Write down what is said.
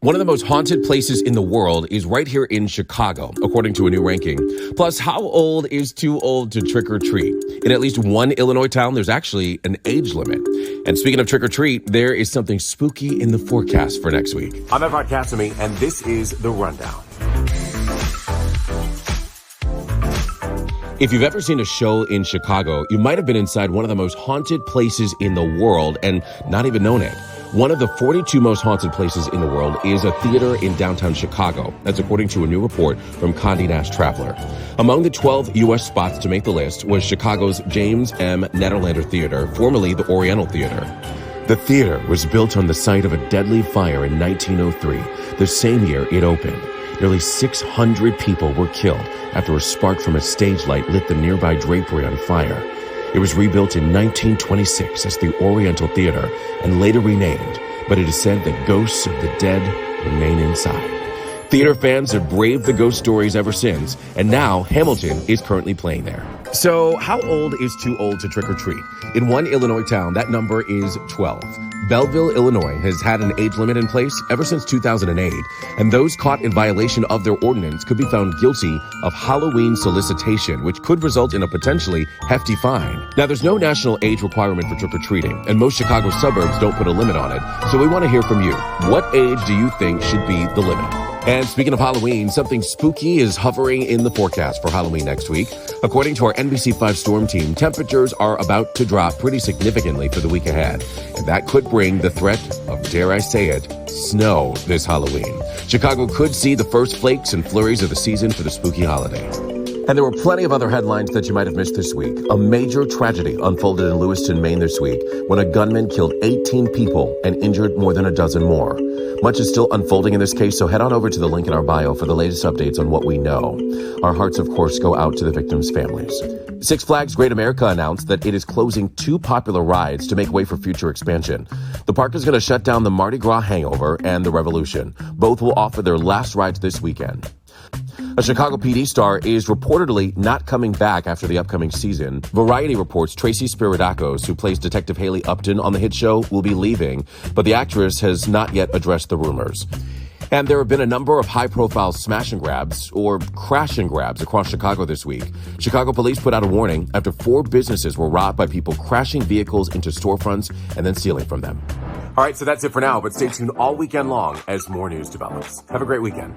One of the most haunted places in the world is right here in Chicago, according to a new ranking. Plus, how old is too old to trick or treat? In at least one Illinois town, there's actually an age limit. And speaking of trick or treat, there is something spooky in the forecast for next week. I'm Evrod Cassimy, and this is The Rundown. If you've ever seen a show in Chicago, you might have been inside one of the most haunted places in the world and not even known it. One of the 42 most haunted places in the world is a theater in downtown Chicago. That's according to a new report from Condé Nast Traveler. Among the 12 U.S. spots to make the list was Chicago's James M. Nederlander Theater, formerly the Oriental Theater. The theater was built on the site of a deadly fire in 1903, the same year it opened. Nearly 600 people were killed after a spark from a stage light lit the nearby drapery on fire. It was rebuilt in 1926 as the Oriental Theater and later renamed, but it is said that ghosts of the dead remain inside. Theater fans have braved the ghost stories ever since, and now Hamilton is currently playing there. So how old is too old to trick or treat? In one Illinois town, that number is 12. Belleville, Illinois has had an age limit in place ever since 2008, and those caught in violation of their ordinance could be found guilty of Halloween solicitation, which could result in a potentially hefty fine. Now, there's no national age requirement for trick-or-treating, and most Chicago suburbs don't put a limit on it, so we want to hear from you. What age do you think should be the limit? And speaking of Halloween, something spooky is hovering in the forecast for Halloween next week. According to our NBC5 storm team, temperatures are about to drop pretty significantly for the week ahead. And that could bring the threat of, dare I say it, snow this Halloween. Chicago could see the first flakes and flurries of the season for the spooky holiday. And there were plenty of other headlines that you might have missed this week. A major tragedy unfolded in Lewiston, Maine this week when a gunman killed 18 people and injured more than a dozen more. Much is still unfolding in this case, so head on over to the link in our bio for the latest updates on what we know. Our hearts, of course, go out to the victims' families. Six Flags Great America announced that it is closing two popular rides to make way for future expansion. The park is going to shut down the Mardi Gras Hangover and the Revolution. Both will offer their last rides this weekend. A Chicago PD star is reportedly not coming back after the upcoming season. Variety reports Tracy Spiridakos, who plays Detective Haley Upton on the hit show, will be leaving, but the actress has not yet addressed the rumors. And there have been a number of high-profile smash and grabs, or crash and grabs, across Chicago this week. Chicago police put out a warning after 4 businesses were robbed by people crashing vehicles into storefronts and then stealing from them. All right, so that's it for now, but stay tuned all weekend long as more news develops. Have a great weekend.